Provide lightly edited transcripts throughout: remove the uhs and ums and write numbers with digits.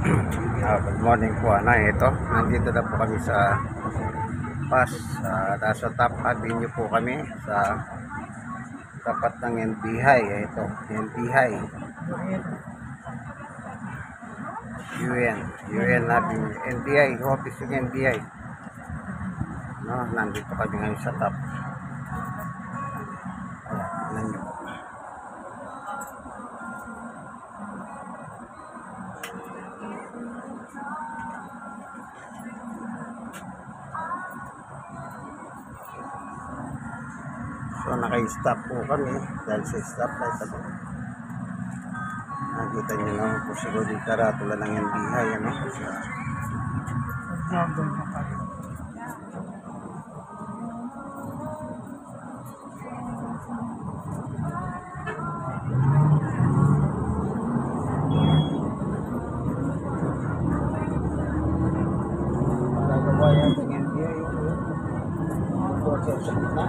Good morning po. Ito, nandito na po kami sa PAS. Nasa Top Avenue po kami sa tapat ng NBI. Ito, NBI. UN Avenue. NBI, office ng NBI. No, nandito kami ngayon sa Top. Ayan, tignan nyo po. So naka-stop po kami dahil sa stoplight ako. Nakita nyo naman po siguro yung karatula ng NBI, ano? Magagawa yan ng NBI yung sa gitna.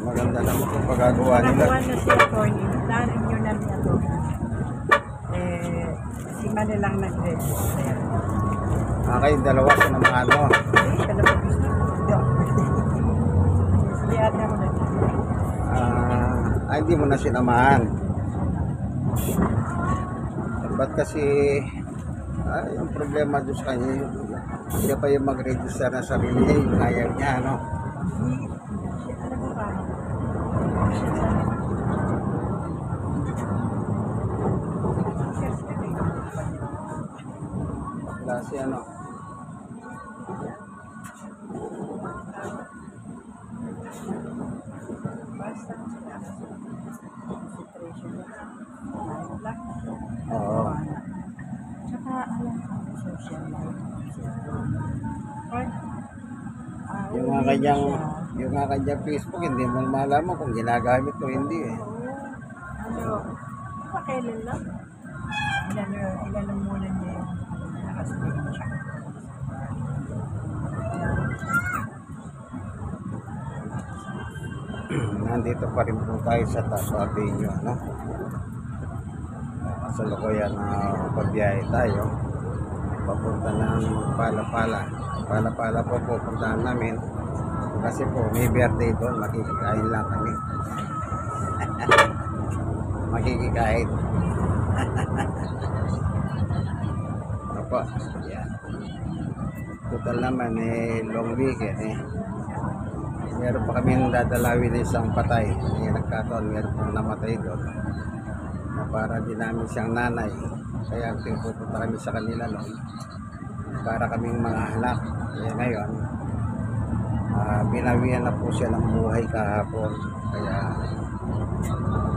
Maganda naman kung pagagawa nila. Nagawa na si Atty. Darin nyo na niya to. Si Manilang nag-register. Kayong dalawa sa mga ano. Dalawa gusto. Si ate mo na. Hindi mo na sinamahan. Ba't kasi yung problema doon sa kanya, hindi pa yung mag-register na sarili niya, yung ayaw niya, ano? Alam mo ba? Kasi ano? Basta concentration na. Oo. Tsaka alam ko social life. Yung nga kanyang Facebook, hindi mo malaman kung ginagamit o hindi eh. Pakailan lang. Ilan muna niya yung naka-screenshot. Nandito pa rin po tayo sa Top Avenue, ano? Sa Lokoyan na pagbiyahe tayo. Papunta ng Palapala po pupuntahan namin. Kasi po may birthday doon, makikikain lang kami. Makikikain. Opo, yan. Total naman long weekend meron pa kami dadalawin na isang patay. Nagkataon, meron pong namatay doon. Na para din namin siyang nanay. Kaya pupunta kami sa kanila noon. Para kaming mga anak. Kaya ngayon, binawian na po siya ng buhay kahapon. Kaya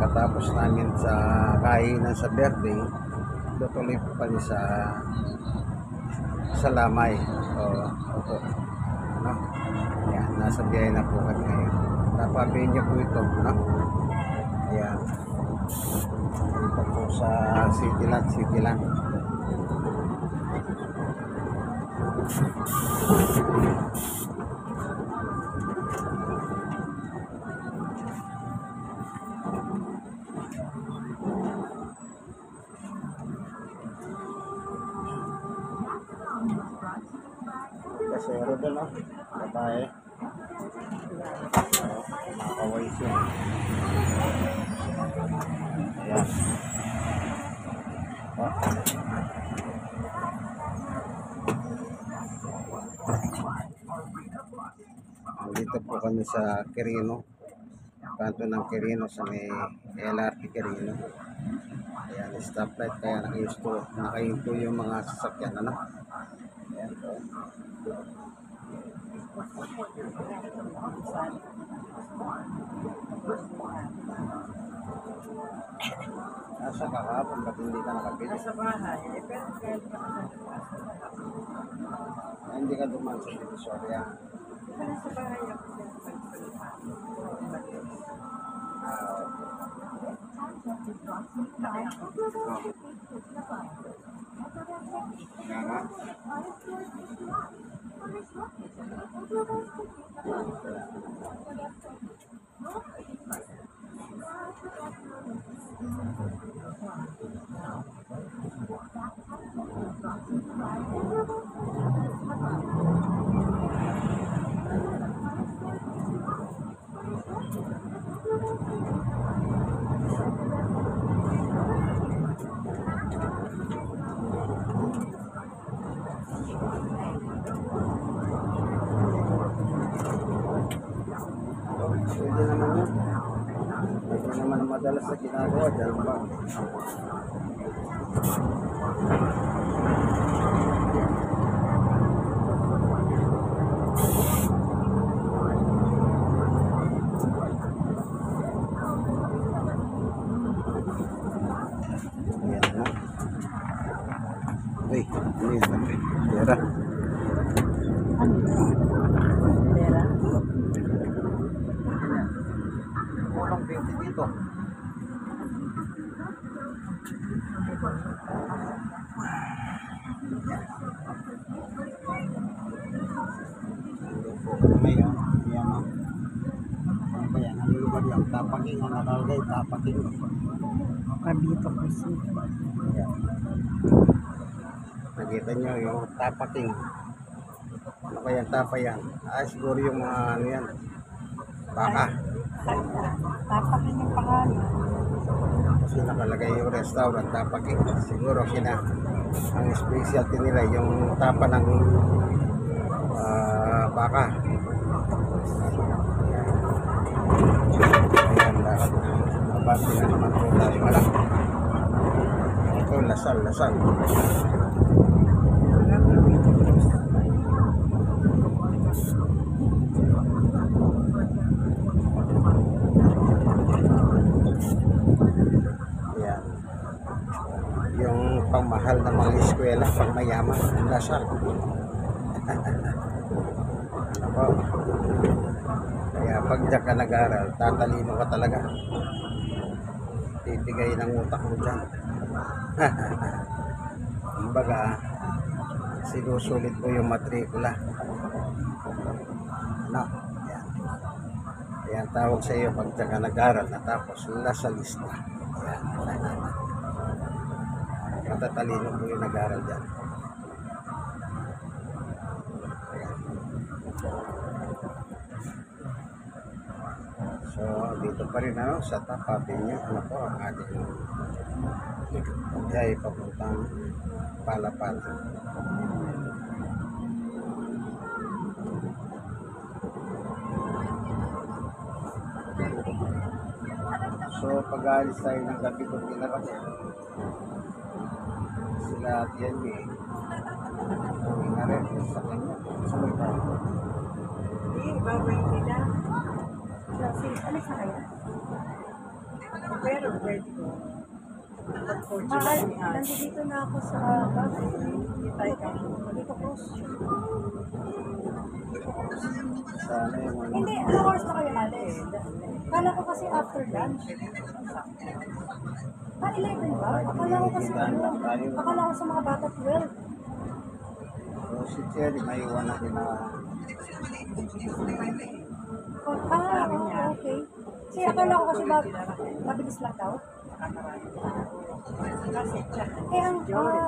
katapos namin sa kainan sa birthday, tutuloy po kami sa Lamay. Opo. Ano? Ayan, nasa biyahe na po kami ngayon. Napabihin niyo po ito, no? Ayan. Ito po sa Cityland. Kasero doon, no? Babae. Makakaway siya. Ayan. Dito po kami sa Quirino. Kanto ng Quirino sa may LRT Quirino. Ayan, stoplight kaya nakahinto yung mga sasakyan, ano? Ayan po. Nasa kakapon, ba't hindi ka nakapili? Nasa bahay. Pero kahit pa Hindi ka duman sa Divisoria. nasa bahay ako sa Pwede naman yun. Pwede naman madalas na ginagawa dyan ba? Ayan na. Uy, ano yun? Pera. Pera. Kulang 20 dito. Ngayon, yan o. Ano ba yan? Ano lugar yan? Tapaking. Ang nakalagay, tapaking. Kabito kasi. Yan. Nakita nyo yung tapaking. Ano kaya tapa yan? Siguro yung mga ano yan. Baka. Tapakin yung pangalan. Kasi nakalagay yung restaurant, tapaking. Siguro ang specialty nila yung tapa ng baka. Ayan, lahat. Mabati na naman po tayo. Wala. Ito, lasal. Ayan. Yung pangmahal na mga eskwela, pang mayaman, lasal. Ako. Kaya pag diyan ka nag-aral, tatalino ka talaga. Tibigay ng utak mo dyan. Kumbaga, sinusulit mo yung matrikula. Ano? Yan. Yan tawag sa iyo pag diyan ka nag-aral, natapos lasalista. Yan. Matatalino mo yung nag-aral dyan. So, dito pa rin sa tapatin nyo, ano po, ang ating biyay papuntang Palapal. So, pag-aalis tayo ng gabi kung pinarap sila at yan uwi na rin sa kanya. Sabay tayo. Hindi, babay nila. Kasi, alis na kayo? Pero, pwede ko. Nandito na ako sa bahay. Hindi tayo kami. Dito cross. Sana yung ano. Hindi, anong oras na kayo alis? Kala ko kasi after lunch. 11 ba? Akala ko kasi akala ko sa mga bata 12. So, si Cherry, may iwan natin na Okay. Kasi akala ko kasi mabilis lang daw.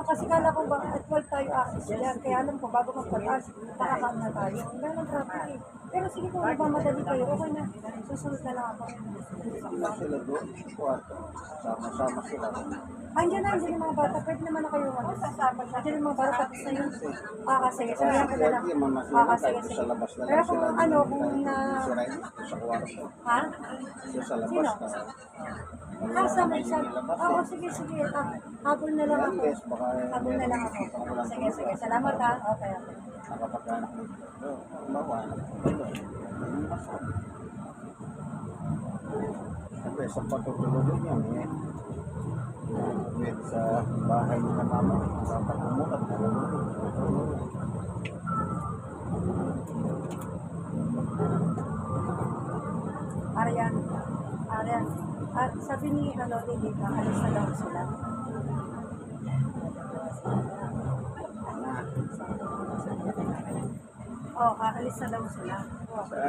Kasi kala ko ba at 12 tayo access yan. Kaya alam ko, bago mag-pass, nakakaon na tayo. Wala ng traffic eh. Pero sige kung magmamadali kayo, okay na. Susunod na lang ako. sila sila doon, kwarto. Sama-sama sila. Andiyan yung mga bata. Pwede naman na kayo. Andiyan yung mga bata. Tapos na yun. Sige. Sabihan ko na lang. Sige. Sa labas na Pero lang kung sila. ano, kung na... Sira yun sa kwarto. Ha? Sa labas Sino? ka. Sa may isa. Sige. Habol na lang ako. Yes, baka Habol na lang ako. Sige. Salamat ha. Okay. nakapagkanak nito. Mawalan. Siyempre, sa patutulog niya, with sa bahay ni na mama, sa pagmumukat na Arian. Sabi ni Lili, alis na daw sila. Alis na daw sila.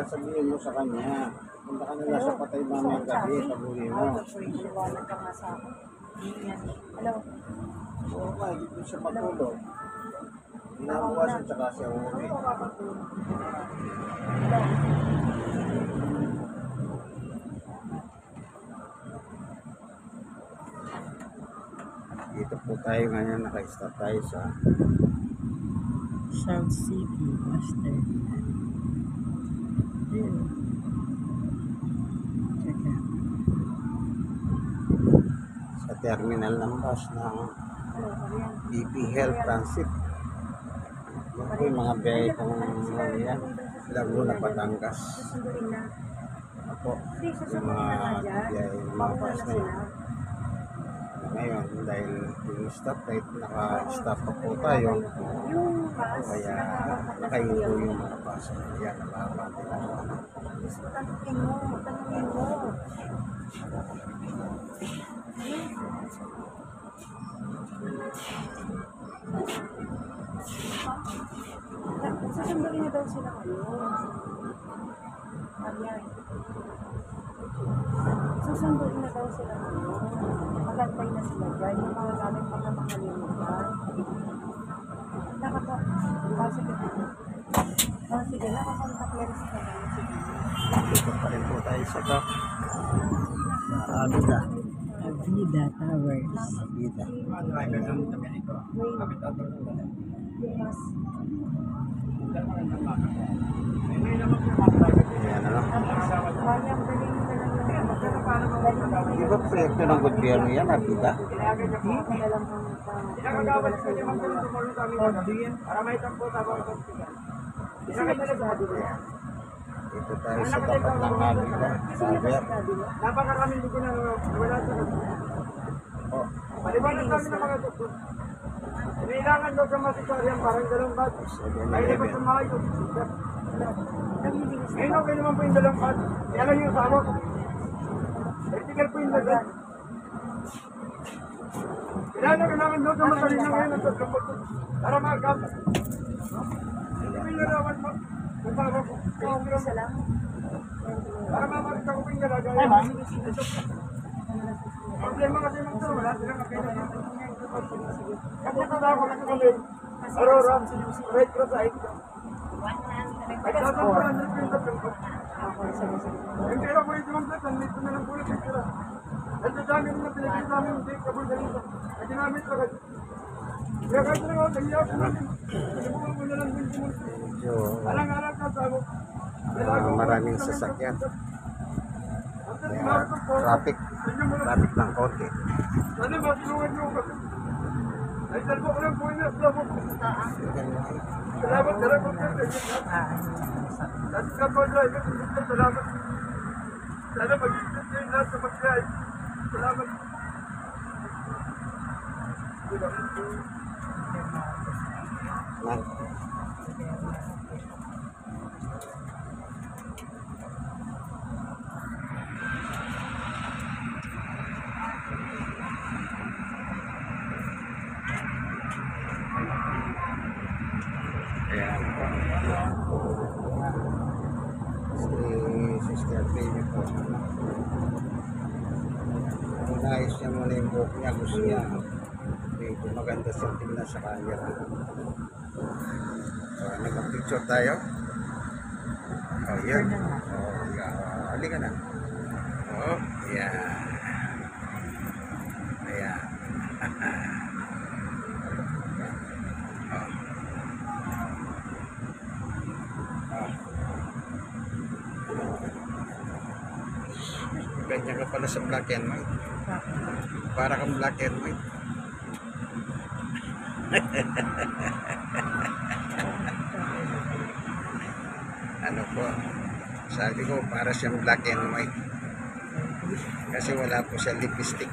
sabihin mo sa kanya, punta ka nila sa patay mamayang gabi, sabihin mo. Liwanag ka nga sa akin. Hello. Oo nga, dito siya matulog. Inabukasan tsaka siya uuwi. Dito po tayo ngayon, naka-start tayo sa South City, Master. terminal ng bus ng BP Health Transit. Yan po yung mga biyahe pong yan, Laguna, Batangas. Susunduin na. Ako, Hindi, yung susunduin mga na nga dyan. biyahe, yung mga Mauna bus na na yun. sila. Ngayon, dahil yung stoplight, naka-stop pa po tayo. Yung bus, Kaya nakakapunta sa nakahinto iyo. yung mga bus. Yan, nakakabante na. Gusto tanungin mo, tanungin mo. Susunduin na daw sila ngayon. Ayan. Susunduin na daw sila ngayon. Magantay na sila dyan. Yung mga gamit pa na makalimutan. Sige. Sige, nakakontact lens ka na. Sige. Dito pa rin po tayo sa top. Sa Abida. Avida Towers. Abida. Bukas. Ayan, ano? Mayang galing ka lang yung Di ba proyekto ng gobyerno yan, Abida? Dito tayo sa tapat ng Abida. Saber. Napakaraming hindi na wala ito. Oh, Maliwanag kami ng mga doktor. Kailangan daw sa masisaryan parang dalawang bat. Ay, dapat sa mga ito. Ngayon okay naman po yung dalawang bat. Kaya lang yung sama ko. Vertical po yung dagat. Kailangan daw sa masalina ngayon ang tatlong bat. Para makakapa. Hindi ko yung narawan mo. Kasama ko. Para mamarita ko po yung nalagay. Problema kasi mga ito, wala silang kakailan. Kapag nakasama ko lang kami, Aurora, Red Cross sa ito. Ay, sasamparan nito yung tatlong ko. Yung pera po yung tumang platan, nito na lang po yung pera. At sa dami rin na pinagin sa amin, hindi kabul ganito. At ginamit pa kasi. Kaya kahit na nga, nahiyak ko namin. Pinabukan ko na lang din kumunti. medyo Alang-alang kasama. maraming sasakyan. Kaya traffic ng konti. Sana ba, tulungan niyo ako. Ay, salbo ko lang po yun. Salamat. Salamat, salamat. At ka po, driver. Salamat. Sana mag-iisip kayo lahat sa mag-drive. Salamat. Ayan. Si Sister Baby po. Kung naayos niya muna yung buhok niya, gusto niya. Medyo maganda siya tingnan sa camera. So, nag-picture tayo. Oh, yan. Oh, yeah. Halika na. Oh, yeah. Ayan. Ganyan ka pala sa black and white. Para kang black and white. Ano po? Sabi ko para siyang black and white. Kasi wala po siya lipstick.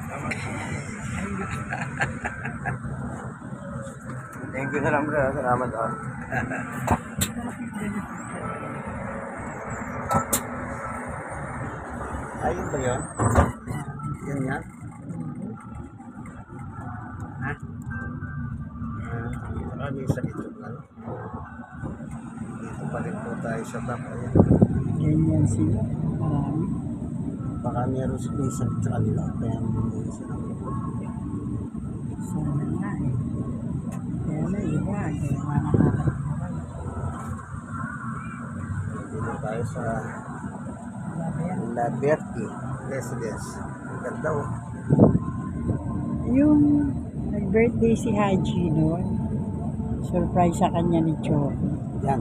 Thank you na lang, bro. Salamat. Ayun ba yun? Yun yan? Ha? Maraming sa ito. Dito pa rin po tayo sa top. Ayan. Ganyan sila. Marami. Baka meron space sa kanila. Kaya hindi sila. Sana nga eh. Kaya na iba. Kaya nakakalimutan. Dito tayo sa La Verde Residence. Ang ganda oh. Yung nag-birthday si Haji noon, surprise sa kanya ni Choco. Yan.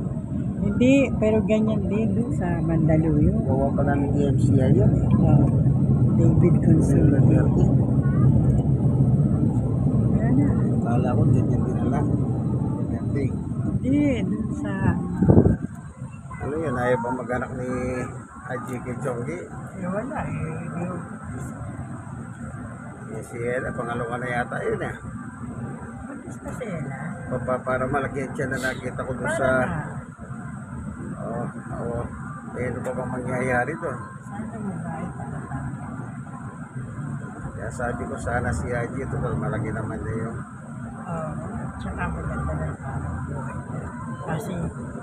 Hindi, pero ganyan din doon sa Mandaluyong. Gawa pala ng DMCI yun eh. David La Consuelo. Verde. na. Kala ko, titindi na lang. Titindi. Hindi, dun sa... Ano yun, ayaw ba mag-anak ni Haji Kichongi? wala eh. Yung si Ella, pangalawa na yata yun eh. Buntis pa sila. Para malaki siya na nakita ko doon sa... Oo, oo. Eh, ano pa bang mangyayari doon? Sana babae pala. Kaya sabi ko sana si Haji, ito malaki naman na yun. Tsaka maganda na parang buhay niya. Kasi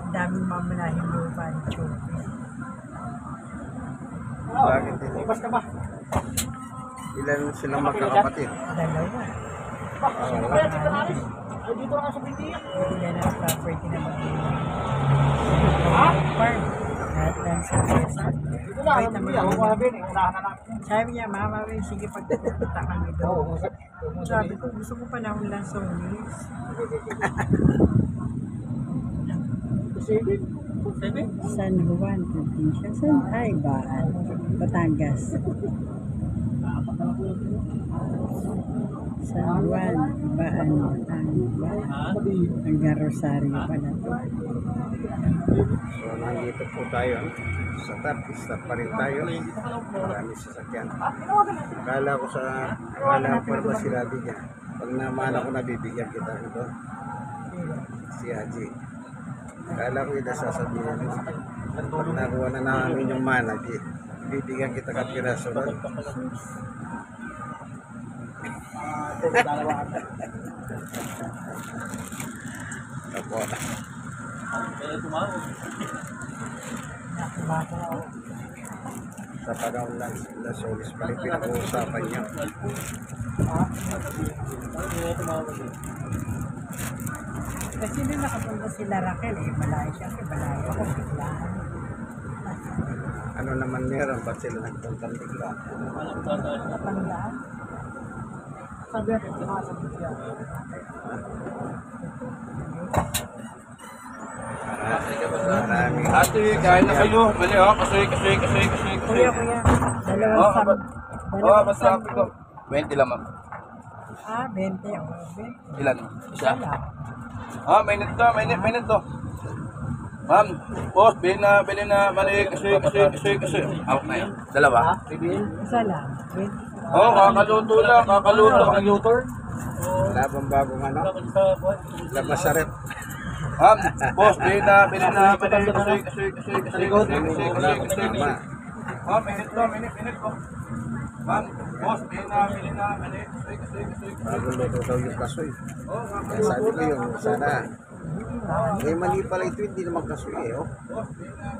daming mamalahin lupa ni Chopi. Bakit hindi? Bas ka ba? Ilan silang magkakapatid? Dalawa. Kaya dito na alis. Ay, dito na ka sa Bindiyan. Bigyan na ang property na mag-iwan. Farm. Lahat lang sa mesa. Dito na, ang Bindiyan. Huwag mo sabihin, unahan na natin. Sabi niya, mama, sige pagpupunta kami doon. Sabi ko, gusto ko panahon lang sa ulis. San Juan, probinsya. San ay Baan? Batangas. San Juan, Baan, Batangas. Hanggang Rosario pala to. So, nandito po tayo sa top. Stop pa rin tayo. Marami sasakyan. Akala ko pa sinabi niya. Pag namana ko, nabibigyan kita ito. Si Haji. Akala ko ito sasabihin niya. Pag nakuha na namin yung mana, bibigyan kita kapiraso ron. Opo. Sa panahon lang sila solis pa rin pinag-uusapan niya. Kasi nung nakapunta sila Raquel, malayo siya, malayo ako biglaan. Ano naman meron? Ba't sila nagpuntang bigla? Napanggaan. Sabi natin, ito na sa Bindiyan. Marami. Ate, kain na kayo. Bali, oh. Kasoy. Kuya, dalawang sam. Dalawang basta sam. ito. 20 lang, ma'am. 20. Oh, 20. Ilan? Isa? Wala. Mainit to. Ma'am, boss, bili na, mali, kasoy. Hawak na yan. Dalawa? Isa lang. 20. Kakaluto lang. Labang bagong ano? Labas sa rep. Ma'am, boss, bili na, kasoy. Tama. Minute to. Ma'am, boss, bili na, mali, kasoy. Bago luto daw yung kasoy. Kaya sabi ko yung sana. Eh, mali pala ito, hindi naman kasoy eh. Oh.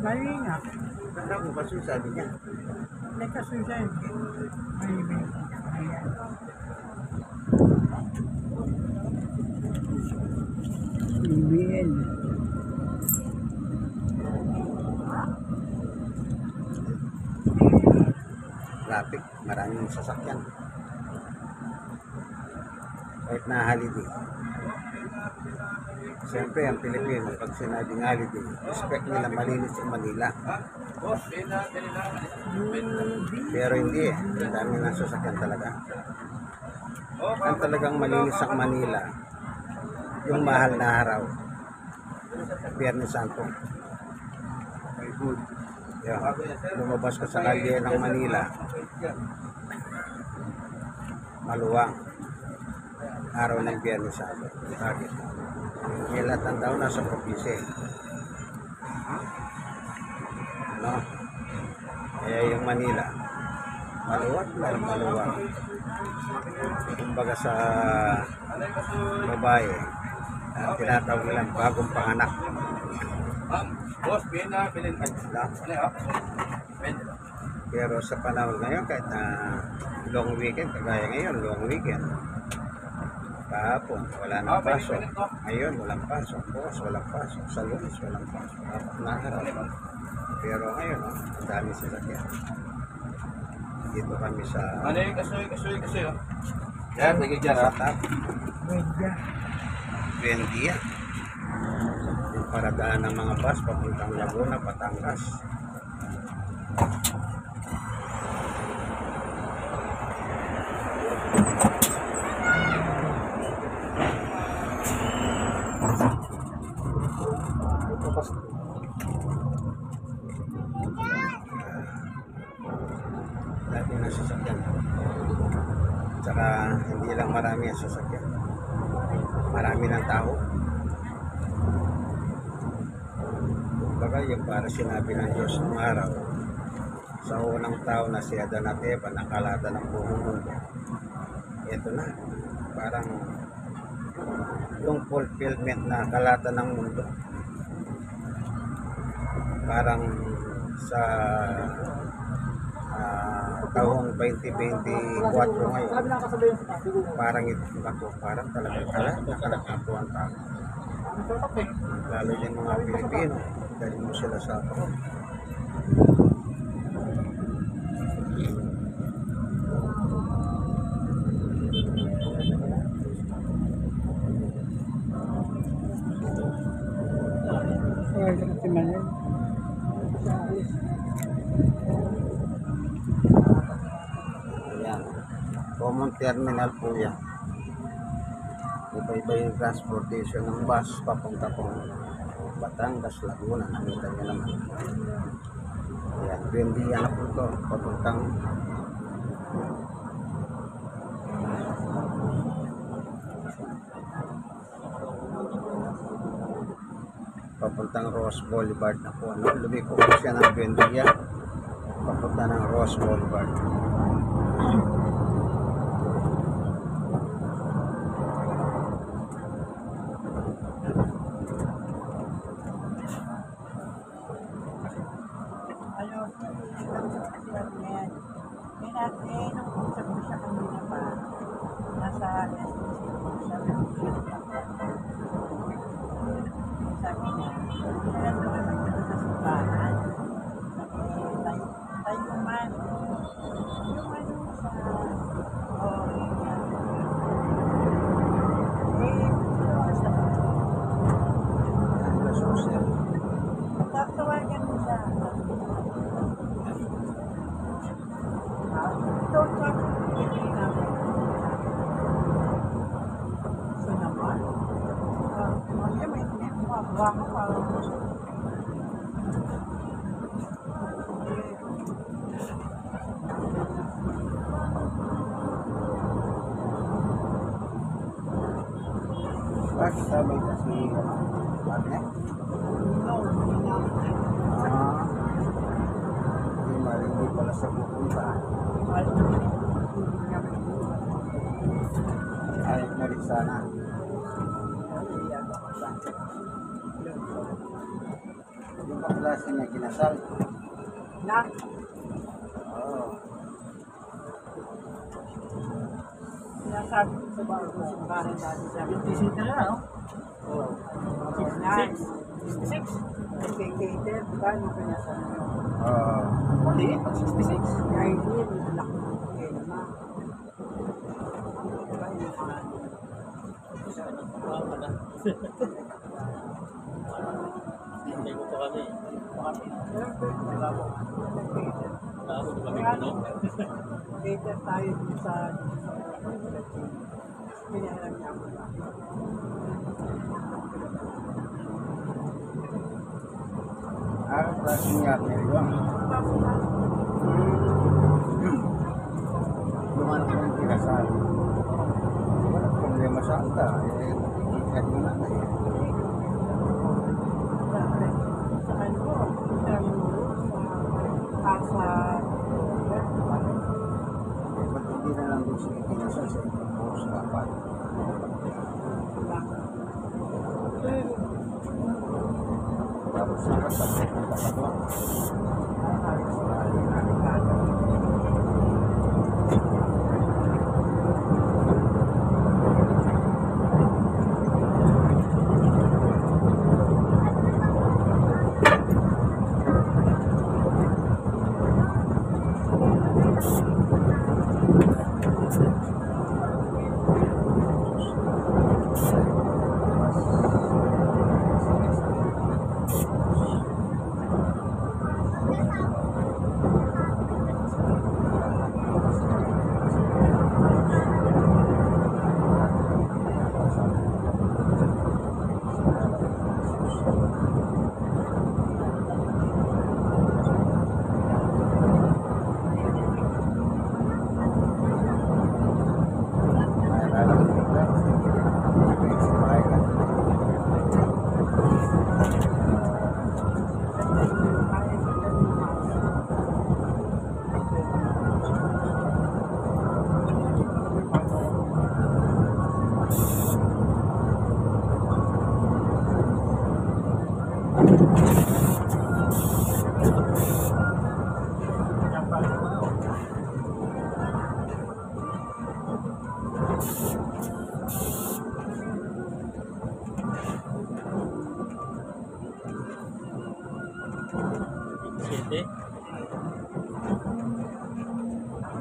Mali nga. Ganda kung kasoy, sabi niya. May kasusan. May. Ayan. BBL. Traffic, maraming sasakyan. Kahit na holiday. Siyempre, ang Pilipino, pag sinabing holiday, expect nila malinis yung Manila. Boss, bili na, Pero hindi eh. Ang dami ng sasakyan talaga. Ang talagang malinis ang Manila, yung mahal na araw. Biyernes Santo. Yeah. Lumabas ka sa kalye ng Manila, maluwang. Araw ng Biyernes Santo. Bakit? Yung lahat ng tao nasa probinsya. No? Kaya yung Manila, maluwag. Kumbaga sa babae, tinatawag nilang bagong panganak. Ma'am, boss, bili na. No? Ano yun? 20 lang. Pero sa panahon ngayon, kahit na long weekend, kagaya ngayon, long weekend, kahapon, wala nang pasok. Ngayon, walang pasok. Bukas, walang pasok. Sa Lunes, walang pasok. Dapat naharap. Pero ngayon, ang dami sasakyan. Dito kami sa Ano yung kasoy, oh. Yan, sige dyan, sa ha. top, Wedya. Buendia. Yung paradaan ng mga bus papuntang Laguna, Batangas. dati ng sasakyan. Tsaka hindi lang marami ang sasakyan. Marami ng tao. Baga yung para sinabi ng Diyos ng araw, sa unang tao na si Adan at Eva, nakalata ng buong mundo. Ito na, parang yung fulfillment na kalata ng mundo. Parang sa taong 2024 ngayon, parang ito ako, parang talagang nakalakapo ang tao. Lalo yung mga Pilipino, dahil mo sila sa ako. Ayan, common terminal po yan. Iba-iba yung transportation ng bus papunta po Batangas, Laguna, nakita nyo naman. Ayan, Buendia na po ito, papuntang Ross Boulevard na po. Ano? Lumiko po siya ng Buendia, papunta ng Ross Boulevard. Tawagan mo siya. Bakit sabay kasi partner? Hindi marinig pala sa pupunta. Ayos na rin sana. Yung kaklase niya kinasal. Na? Oo. Sinasabi ko sa bago sa bahay dati sa akin. Tisita na, no? Oo. 66. Nag-cater, diba? Nung pinasal nyo. Oo. Hindi, pag 66. Kaya hindi, may laki. Kaya naman. Diba, yung mga... Hindi ko pa kami. Cater tayo sa pinahiram niya ako na. Klase niya Meriwang. Yung ano yung kinasal. Wala problema sa anta. Ikat mo na tayo. Sa ano ko, sa Ba't hindi na lang doon siya kinasal sa ibang buhos dapat? Tapos nakasabot ng kapatwa.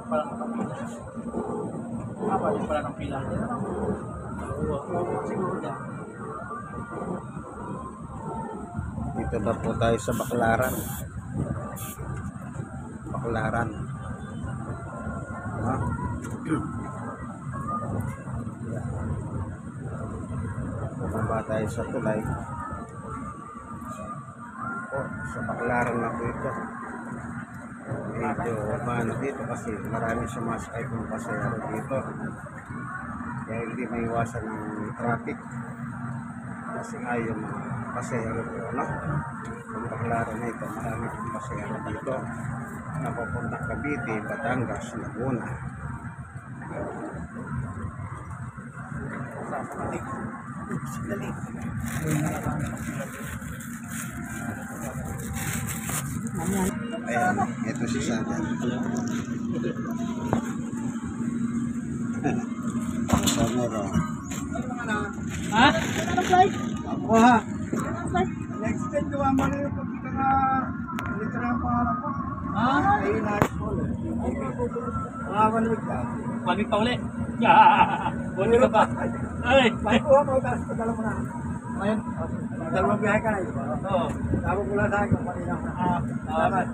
pala ng pila. Balik pala ng pila. Oo, siguro dyan. Dito na po tayo sa Baclaran. Baclaran. Ha? Bumaba tayo sa tulay. Po, sa Baclaran na po ito. Medyo maano dito kasi marami sumasakay kung pasayaro dito. Kaya hindi maiwasan ng traffic. Kasi nga yung mga pasayaro po, no? Kung Baclaran na ito, marami kong pasayaro dito. Napapunta Cavite, Batangas, Laguna. Ayan, ito si Sander. Sander, oh. Ha? Ako ha. Next time, gawa mo na yung pagkita na litra ng pangalan ko. Ha? Ay, nice mo. Makakalimit ka. Pagig pa uli. Buti ka pa. Ay! Bago ha, pagkakas ko dala mo na. Ngayon? Dalawang biyahe ka na, di ba? Oo. Tawag mo lang sa akin kung kanina ka. Salamat.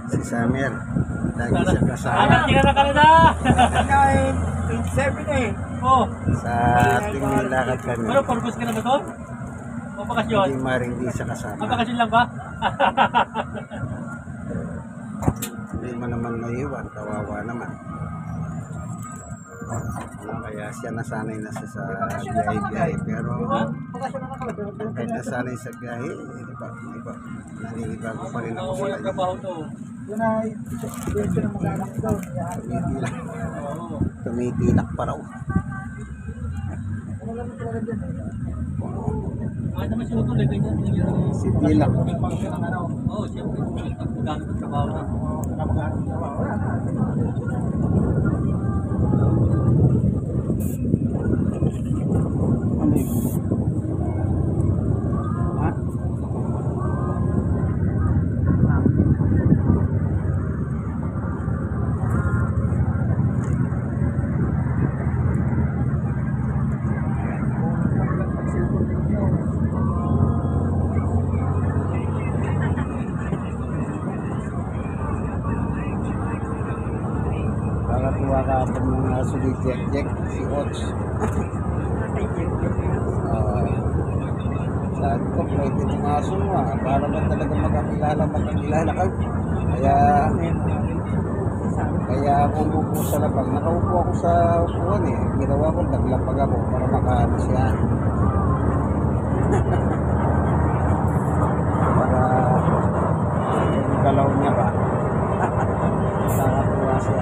Si Samer. Lagi siya kasama Anak niya na Canada! Kanya ay 27 eh. Oo. sa ating nilakad kami. Ano, purpose ka na ba doon? O bakasyon? Hindi maring di siya kasama. Bakasyon lang ba? Hindi mo naman maiwan, kawawa naman. Kaya siya nasanay na siya sa biyahe-biyahe, pero kahit nasanay sa biyahe, iba, naninibago pa rin ako Oo, sa walang kanya. trabaho to. Yun ay bento ng mag-anak ko daw. Tumitilak, Oo. tumitilak pa raw. Kahit naman si Utol, ganyan. Si Tilak, Oo, siyempre. Gamit ang trabaho na. ano yun? Ha? Nakatuwa ka po mga sulit-jek-jek, si Ots. Sabi ko, pwede itong aso mo para ba talaga magkakilala ka. Kaya ako umupo sa labag. Nakaupo ako sa upuan eh. Ginawa ko, naglapag ako para makaano siya. Para yung galaw niya ba. Nakatuwa siya.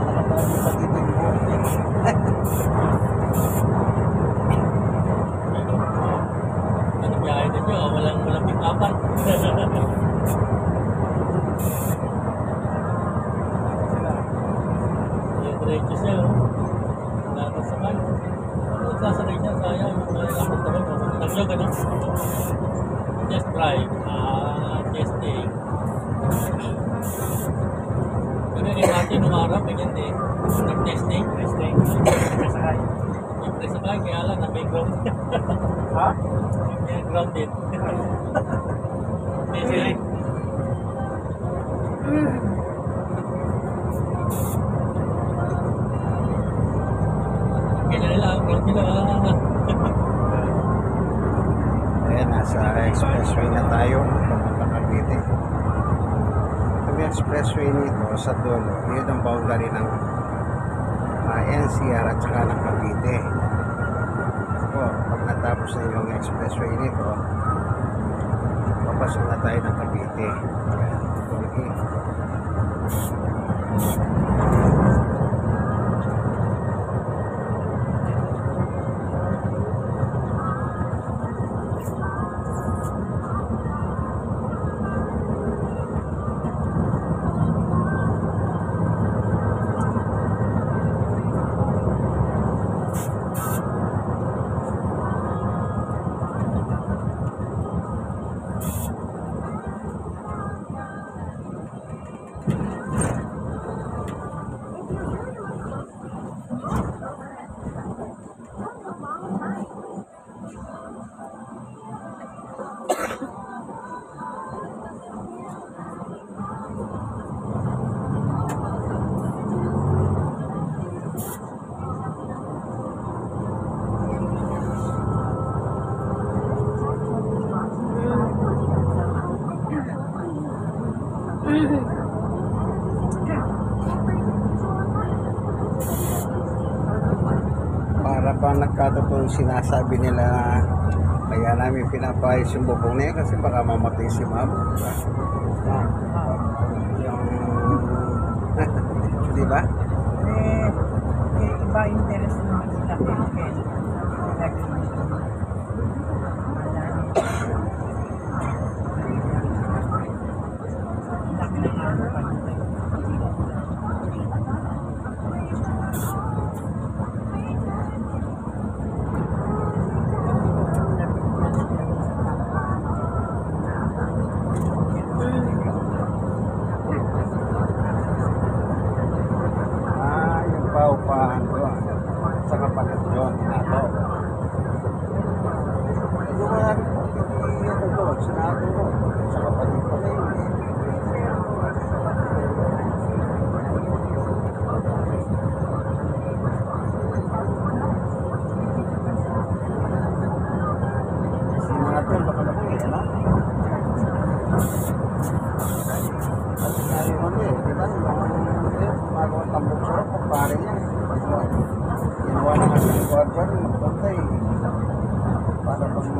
Nakatawa niya pa dito yung buhok niya. Ano biyahe na nyo? Walang pick-upan. Yung diretso siya, oh. Dapat sa kan. Ano nagsasakay siya? Sayang yung mga lakot na rin. Nag-vlog, ano? Just drive. Testing. Pero yung natin nung araw, ganyan din. Nag-testing. Testing. Yung presakay, kaya lang na may ground. Ha? Yung grounded. Testing. Kaya nila, ground nila. Ayan, nasa expressway na tayo. Papunta Cavite. Itong expressway nito sa dulo, yun ang boundary ng NCR at saka ng Cavite. So, pag natapos na yung expressway nito, papasok na tayo ng Cavite. Ayan, okay. para bang nagkatotoo sinasabi nila na kaya namin pinapayos yung bubong na yun kasi baka mamatay si ma'am. Diba? Yung di ba? Iba interest naman nila kay Ken. Yung paupahan doon sa kapatid doon, Nato. Yung mga ito doon, sa Nato doon, sa kapatid ko na yun. Si Nato, baka na po yun, ano? Kasi nga yung ano eh, di ba? Yung gumagawang tambok sarap, ang pare niya. Ginawa na nga sa guard-guard, magbantay. Para bang...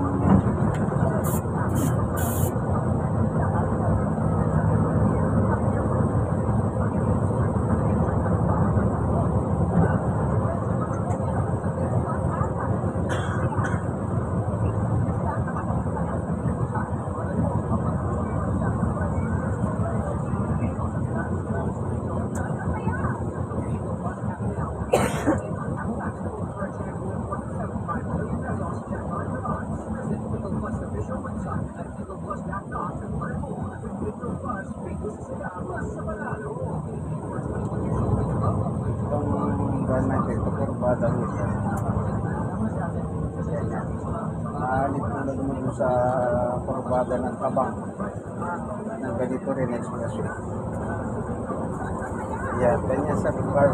Itong buwan natin, ito kurbada nito. Maalit tulad mo doon sa kurbada ng Tabang. Nang ganito rin expression. Yan, ganyan sa lugar.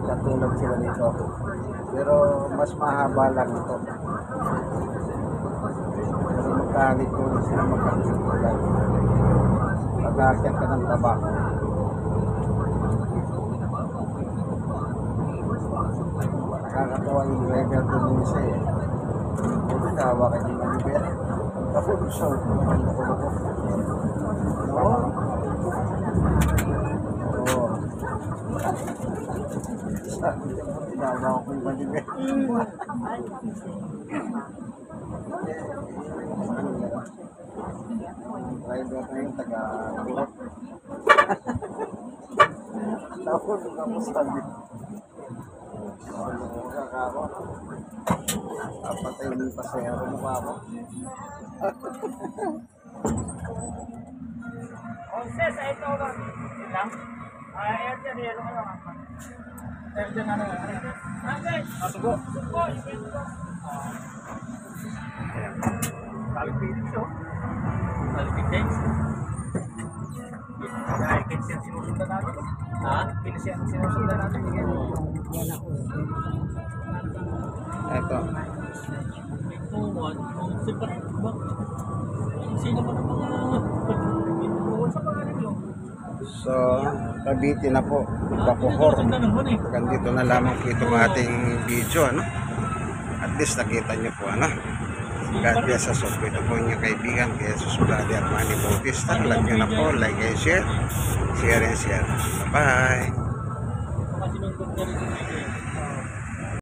Katulad sila nito. Pero mas mahaba lang ito. Pero magkahalit tulad sila magkakasulat. Pag-aakyat ka ng Tabang. Nakakatawa yung driver doon yung isa eh. Ito nahawa ka yung Oliver. Kapulog siya. Oo. Oo. Tinawa ko yung Oliver. Driver na yung taga-burot. Tapos sabi. Apatay yung pasayaro mo pa ako. Sis, ito ba? Lang? Ayan dyan, yelo ka lang. Ayan dyan, ano? Sugo. Sugo. Kalipin siya. Kalipin days. Dahil kinsiyan sinusundan natin. Ha? Kinsiyan sinusundan natin. Yan ako. Ito. Ito, sino ba ng mga sa pangalan nyo? So, Cavite na po. Bacoor. Hanggang dito na lamang po itong ating video, ano? At least nakita nyo po, ano? God bless us all. Ito po inyong kaibigan, Jesus Brother Manny Bautista. Alam nyo na po, like and share. Share and share. Bye-bye. Kasi nung